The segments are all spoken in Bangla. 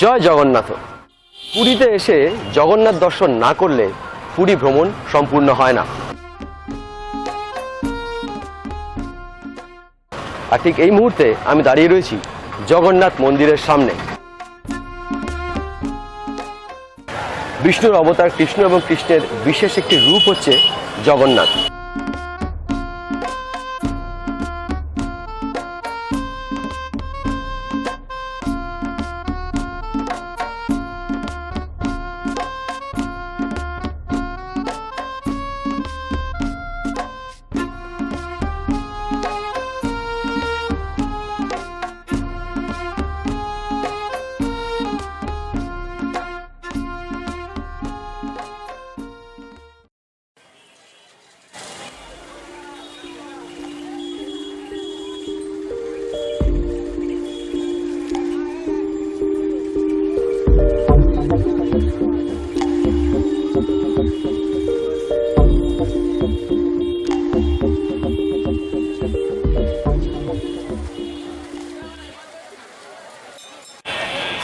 জয় জগন্নাথ। পুরীতে এসে জগন্নাথ দর্শন না করলে পুরী ভ্রমণ সম্পূর্ণ হয় না। আর ঠিক এই মুহূর্তে আমি দাঁড়িয়ে রয়েছি জগন্নাথ মন্দিরের সামনে। বিষ্ণুর অবতার কৃষ্ণ এবং কৃষ্ণের বিশেষ একটি রূপ হচ্ছে জগন্নাথ।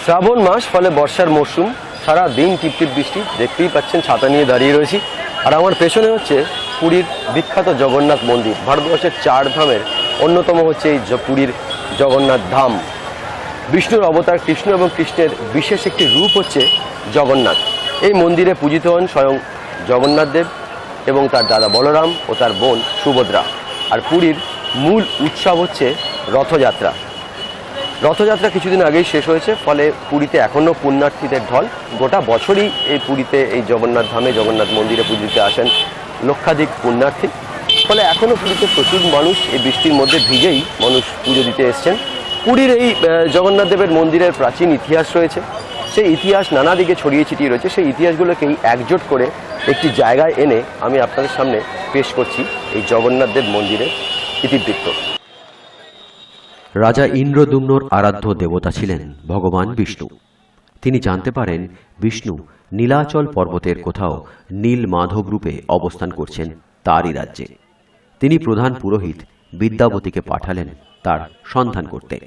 শ্রাবণ মাস, ফলে বর্ষার মরশুম, সারা দিন টিপটিপ বৃষ্টি। দেখতেই পাচ্ছেন ছাতা নিয়ে দাঁড়িয়ে রয়েছি। আর আমার পেছনে হচ্ছে পুরীর বিখ্যাত জগন্নাথ মন্দির। ভারতবর্ষের 4 ধামের অন্যতম হচ্ছে এই পুরীর জগন্নাথ ধাম। বিষ্ণুর অবতার কৃষ্ণ এবং কৃষ্ণের বিশেষ একটি রূপ হচ্ছে জগন্নাথ। এই মন্দিরে পূজিত হন স্বয়ং জগন্নাথ দেব এবং তার দাদা বলরাম ও তার বোন সুভদ্রা। আর পুরীর মূল উৎসব হচ্ছে রথযাত্রা। রথযাত্রা কিছুদিন আগেই শেষ হয়েছে, ফলে পুরীতে এখনও পুণ্যার্থীদের ঢল। গোটা বছরই এই পুরীতে এই জগন্নাথ ধামে জগন্নাথ মন্দিরে পুজোতে আসেন লক্ষাধিক পুণ্যার্থী। ফলে এখনও পুরীতে প্রচুর মানুষ এই বৃষ্টির মধ্যে ভিজেই মানুষ পুজো দিতে এসছেন। পুরীর এই জগন্নাথ দেবের মন্দিরের প্রাচীন ইতিহাস রয়েছে। সেই ইতিহাস নানা দিকে ছড়িয়ে ছিটিয়ে রয়েছে। সেই ইতিহাসগুলোকেই একজোট করে একটি জায়গায় এনে আমি আপনাদের সামনে পেশ করছি এই জগন্নাথ দেব মন্দিরের ইতিবৃত্ত। রাজা ইন্দ্রদ্যুম্নর আরাধ্য দেবতা ছিলেন ভগবান বিষ্ণু। তিনি জানতে পারেন বিষ্ণু নীলাচল পর্বতের কোথাও নীল মাধব রূপে অবস্থান করছেন তারই রাজ্যে। তিনি প্রধান পুরোহিত বিদ্যাবতীকে পাঠালেন তার সন্ধান করতে।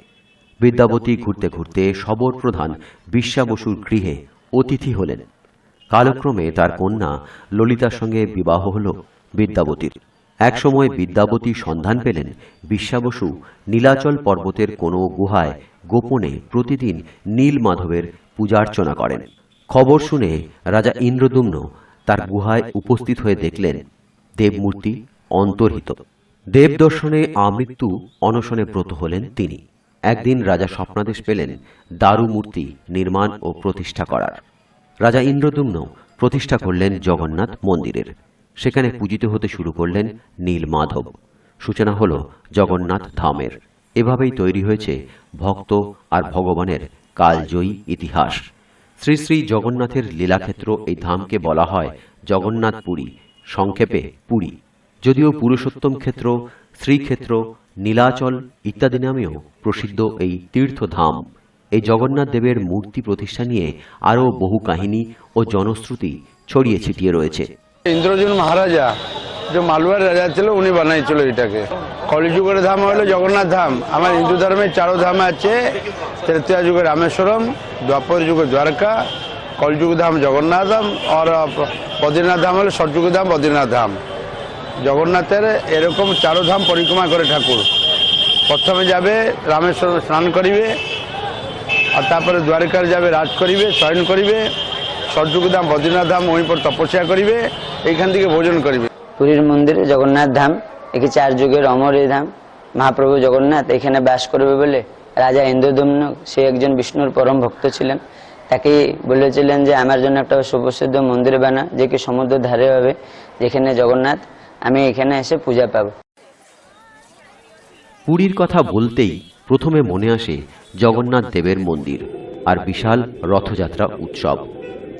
বিদ্যাবতী ঘুরতে ঘুরতে শবর প্রধান বিশ্বাবসুর গৃহে অতিথি হলেন। কালক্রমে তার কন্যা ললিতার সঙ্গে বিবাহ হল বিদ্যাবতীর। একসময় বিদ্যাবতী সন্ধান পেলেন বিশ্বাবসু নীলাচল পর্বতের কোনো গুহায় গোপনে প্রতিদিন নীল মাধবের পূজার্চনা করেন। খবর শুনে রাজা ইন্দ্রদ্যুম্ন তার গুহায় উপস্থিত হয়ে দেখলেন দেবমূর্তি অন্তর্হিত। দেব দর্শনে আমৃত্যু অনশনে ব্রত হলেন তিনি। একদিন রাজা স্বপ্নাদেশ পেলেন দারু মূর্তি নির্মাণ ও প্রতিষ্ঠা করার। রাজা ইন্দ্রদ্যুম্ন প্রতিষ্ঠা করলেন জগন্নাথ মন্দিরের। সেখানে পূজিত হতে শুরু করলেন নীল মাধব। সূচনা হল জগন্নাথ ধামের। এভাবেই তৈরি হয়েছে ভক্ত আর ভগবানের কালজয়ী ইতিহাস। শ্রী শ্রী জগন্নাথের লীলাক্ষেত্র এই ধামকে বলা হয় জগন্নাথ পুরী, সংক্ষেপে পুরী। যদিও পুরুষোত্তম ক্ষেত্র, শ্রীক্ষেত্র, নীলাচল ইত্যাদি নামেও প্রসিদ্ধ এই তীর্থধাম। এই জগন্নাথ দেবের মূর্তি প্রতিষ্ঠা নিয়ে আরও বহু কাহিনী ও জনশ্রুতি ছড়িয়ে ছিটিয়ে রয়েছে। ইন্দ্রজুন মহারাজা যে মালুয়ার রাজা ছিল, উনি বানাইছিল এটাকে। কলিযুগের ধাম হলো জগন্নাথ ধাম। আমার হিন্দু ধর্মের 4 ধাম আছে। তৃতীয় যুগে রামেশ্বরম, দ্বাপর যুগে দ্বারকা, কলযুগ ধাম জগন্নাথ ধাম, আর বদ্রীনাথ ধাম হলো ষটযুগ ধাম বদ্রীনাথ ধাম। জগন্নাথের এরকম 4 ধাম পরিক্রমা করে ঠাকুর। প্রথমে যাবে রামেশ্বরম স্নান করিবে, আর তারপরে দ্বারকার যাবে রাজ করিবে, শয়ন করিবে। ষটযুগ ধাম বদ্রীনাথ ধাম ওই পর তপস্যা করিবে, এইখান থেকে ভোজন করিবে। পুরীর মন্দিরে জগন্নাথ ধাম, একে 4 যুগের অমর এই ধাম। মহাপ্রভু জগন্নাথ এখানে বাস করবে বলে রাজা ইন্দ্রদ্যুম্ন, সে একজন বিষ্ণুর পরম ভক্ত ছিলেন, তাকে বলেছিলেন যে আমার জন্য একটা সুপ্রসিদ্ধ মন্দির বানা, যে কি সমুদ্র ধারে হবে, যেখানে জগন্নাথ, আমি এখানে এসে পূজা পাব। পুরীর কথা বলতেই প্রথমে মনে আসে জগন্নাথ দেবের মন্দির আর বিশাল রথযাত্রা উৎসব।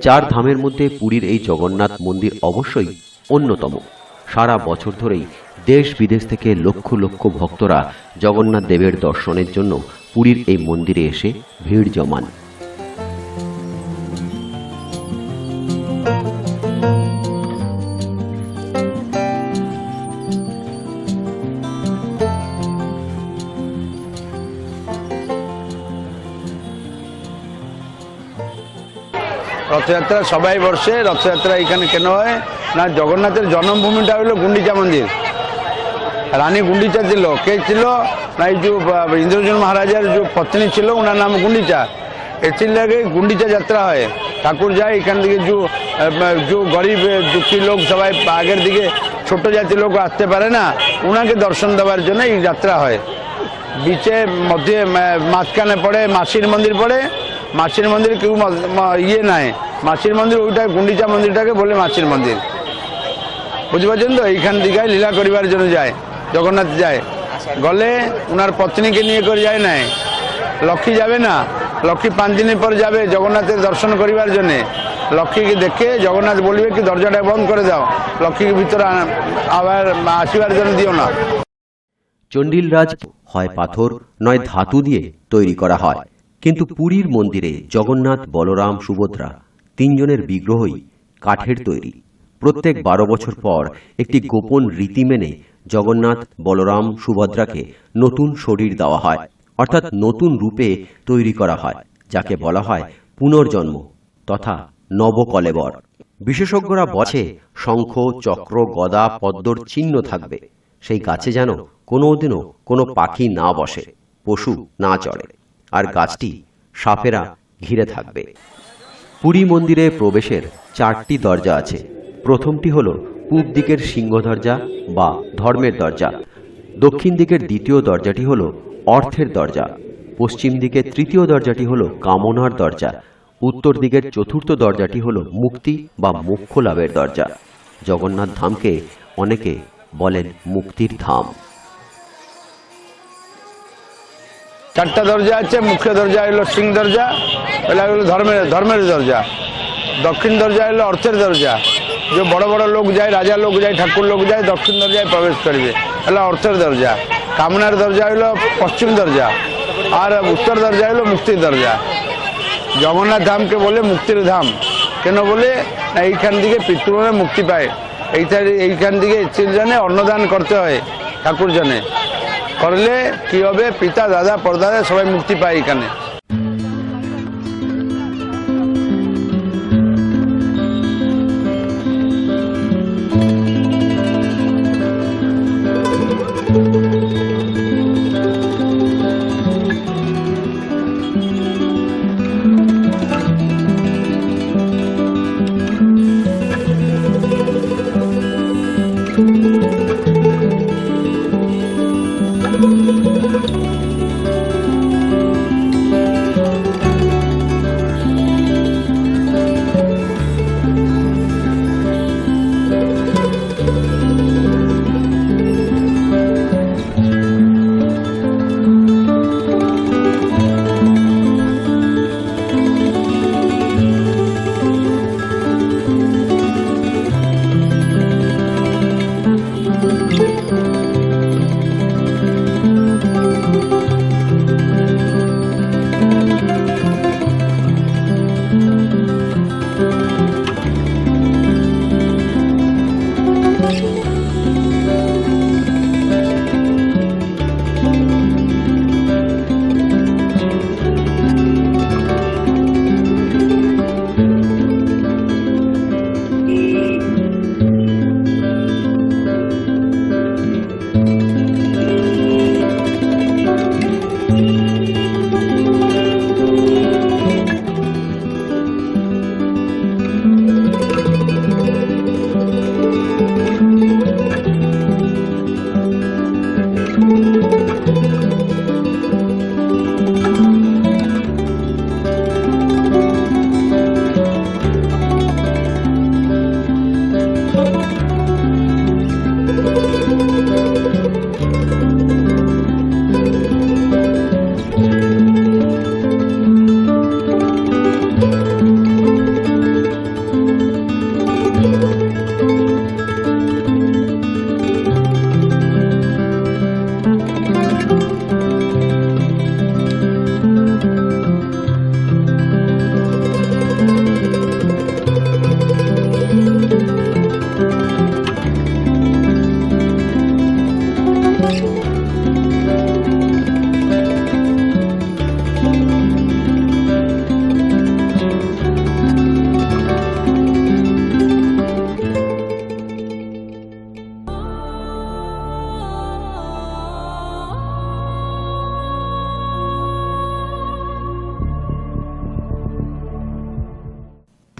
4 ধামের মধ্যে পুরীর এই জগন্নাথ মন্দির অবশ্যই অন্যতম। সারা বছর ধরেই দেশ বিদেশ থেকে লক্ষ লক্ষ ভক্তরা জগন্নাথ দেবের দর্শনের জন্য পুরীর এই মন্দিরে এসে ভিড় জমান। রথযাত্রা সবাই বর্ষে রথযাত্রা এখানে কেন হয় না, জগন্নাথের জন্মভূমিটা হলো গুন্ডিচা মন্দির। রানী গুন্ডিচা ছিল, কে ছিল না, এই যে ইন্দ্রজন মহারাজার যে পত্নী ছিল ওনার নাম গুন্ডিচা। এর লাগে গুন্ডিচা যাত্রা হয়, ঠাকুর যায় এখান থেকে। যে গরিব দুঃখী লোক সবাই আগের দিকে ছোট জাতির লোক আসতে পারে না, ওনাকে দর্শন দেওয়ার জন্য এই যাত্রা হয়। বিচে মধ্যে মাঝখানে পড়ে মাসির মন্দির পড়ে, মাসির মন্দির কেউ ইয়ে নাই, মাসির মন্দির ওইটা গুন্ডিচা মন্দিরটাকে বলে মাসির মন্দির, বুঝতে পারছেন তো। এইখান থেকে লীলা করিবার জন্য যায়, জগন্নাথ যায়, গলে ওনার পত্নীকে নিয়ে করে যায় নাই। লক্ষ্মী যাবে না, লক্ষ্মী 5 দিন পর যাবে জগন্নাথের দর্শন করিবার জন্য। লক্ষ্মীকে দেখে জগন্নাথ বলবে কি দরজাটা বন্ধ করে দাও, লক্ষ্মীকে ভিতরে আবার আসিবার জন্য দিও না। চণ্ডীলরাজ হয় পাথর নয় ধাতু দিয়ে তৈরি করা হয়, কিন্তু পুরীর মন্দিরে জগন্নাথ, বলরাম, সুভদ্রা 3 জনের বিগ্রহই কাঠের তৈরি। প্রত্যেক 12 বছর পর একটি গোপন রীতি মেনে জগন্নাথ, বলরাম, সুভদ্রাকে নতুন শরীর দেওয়া হয়, অর্থাৎ নতুন রূপে তৈরি করা হয়, যাকে বলা হয় পুনর্জন্ম তথা নবকলেবর। বিশেষজ্ঞরা বলে শঙ্খ, চক্র, গদা, পদ্মর চিহ্ন থাকবে। সেই গাছে যেন কোনোদিনও কোনো পাখি না বসে, পশু না চড়ে, আর গাছটি সাপেরা ঘিরে থাকবে। পুরী মন্দিরে প্রবেশের 4টি দরজা আছে। প্রথমটি হল পূব দিকের সিংহ দরজা বা ধর্মের দরজা। দক্ষিণ দিকের দ্বিতীয় দরজাটি হল অর্থের দরজা। পশ্চিম দিকের তৃতীয় দরজাটি হল কামনার দরজা। উত্তর দিকের চতুর্থ দরজাটি হল মুক্তি বা মোক্ষ লাভের দরজা। জগন্নাথ ধামকে অনেকে বলেন মুক্তির ধাম। 4টা দরজা আছে। মুখ্য দরজা হলো সিং দরজা, এটা হলো ধর্মের দরজা। দক্ষিণ দরজা হলো অর্থের দরজা। যে বড় বড় লোক যায়, রাজা লোক যায়, ঠাকুর লোক যায়, দক্ষিণ দরজায় প্রবেশ করবে, এটা অর্থের দরজা। কামনার দরজা হলো পশ্চিম দরজা, আর উত্তর দরজা হলো মুক্তির দরজা। জগন্নাথ ধামকে বলে মুক্তির ধাম। কেন বলে না, এইখান থেকে পিতৃগণে মুক্তি পায়। এইখান থেকে চিলজনে অন্নদান করতে হয়, ঠাকুর জনে করলে কি হবে, পিতা, দাদা, পরদাদা সবাই মুক্তি পায় এখানে।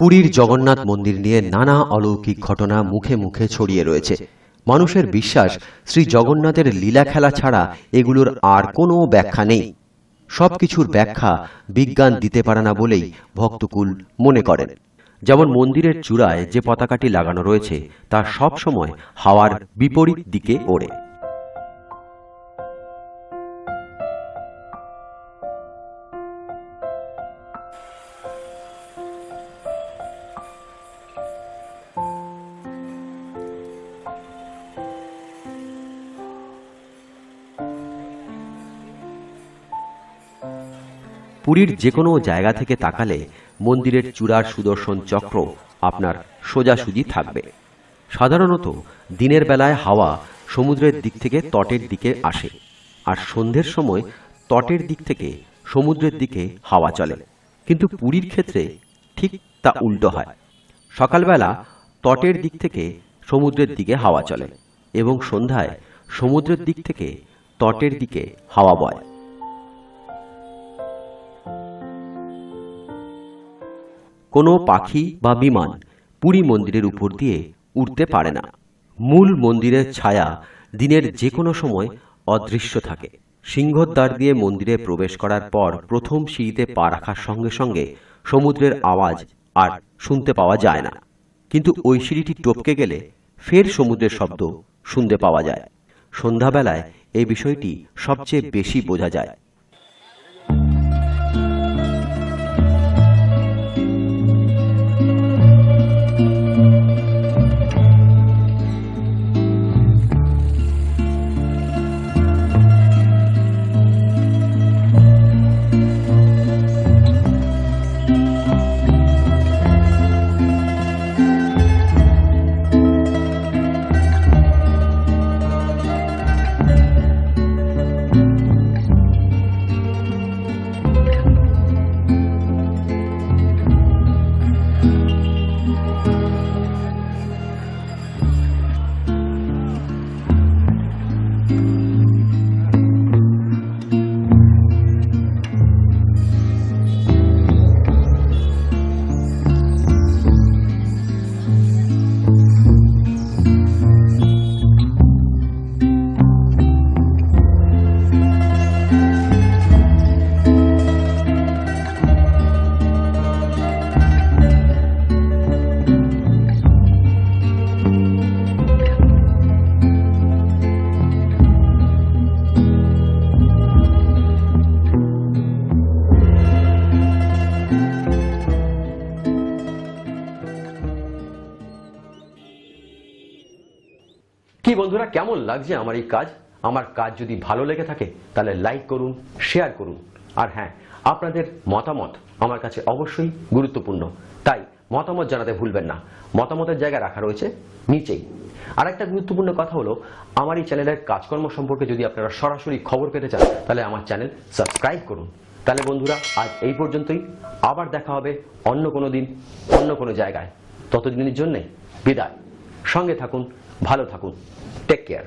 পুরীর জগন্নাথ মন্দির নিয়ে নানা অলৌকিক ঘটনা মুখে মুখে ছড়িয়ে রয়েছে। মানুষের বিশ্বাস, শ্রী জগন্নাথের লীলা খেলা ছাড়া এগুলোর আর কোনো ব্যাখ্যা নেই। সবকিছুর ব্যাখ্যা বিজ্ঞান দিতে পারে না বলেই ভক্তকুল মনে করেন। যেমন মন্দিরের চূড়ায় যে পতাকাটি লাগানো রয়েছে তা সব সময় হাওয়ার বিপরীত দিকে ওড়ে। পুরীর যে কোনো জায়গা থেকে তাকালে মন্দিরের চূড়ার সুদর্শন চক্র আপনার সোজাসুজি থাকবে। সাধারণত দিনের বেলায় হাওয়া সমুদ্রের দিক থেকে তটের দিকে আসে, আর সন্ধ্যের সময় তটের দিক থেকে সমুদ্রের দিকে হাওয়া চলে। কিন্তু পুরীর ক্ষেত্রে ঠিক তা উল্টো হয়। সকালবেলা তটের দিক থেকে সমুদ্রের দিকে হাওয়া চলে এবং সন্ধ্যায় সমুদ্রের দিক থেকে তটের দিকে হাওয়া বয়। কোনো পাখি বা বিমান পুরী মন্দিরের উপর দিয়ে উড়তে পারে না। মূল মন্দিরের ছায়া দিনের যে কোনো সময় অদৃশ্য থাকে। সিংহদ্বার দিয়ে মন্দিরে প্রবেশ করার পর প্রথম সিঁড়িতে পা রাখার সঙ্গে সঙ্গে সমুদ্রের আওয়াজ আর শুনতে পাওয়া যায় না, কিন্তু ওই সিঁড়িটি টপকে গেলে ফের সমুদ্রের শব্দ শুনতে পাওয়া যায়। সন্ধ্যাবেলায় এই বিষয়টি সবচেয়ে বেশি বোঝা যায়। কি বন্ধুরা, কেমন লাগছে আমার এই কাজ? আমার কাজ যদি ভালো লেগে থাকে তাহলে লাইক করুন, শেয়ার করুন, আর হ্যাঁ, আপনাদের মতামত আমার কাছে অবশ্যই গুরুত্বপূর্ণ, তাই মতামত জানাতে ভুলবেন না। মতামতের জায়গা রাখা রয়েছে নিচেই। আর একটা গুরুত্বপূর্ণ কথা হলো, আমার এই চ্যানেলের কাজকর্ম সম্পর্কে যদি আপনারা সরাসরি খবর পেতে চান তাহলে আমার চ্যানেল সাবস্ক্রাইব করুন। তাহলে বন্ধুরা, আজ এই পর্যন্তই। আবার দেখা হবে অন্য কোনো দিন, অন্য কোনো জায়গায়। ততদিনের জন্যে বিদায়। সঙ্গে থাকুন, ভালো থাকুন, টেক কেয়ার।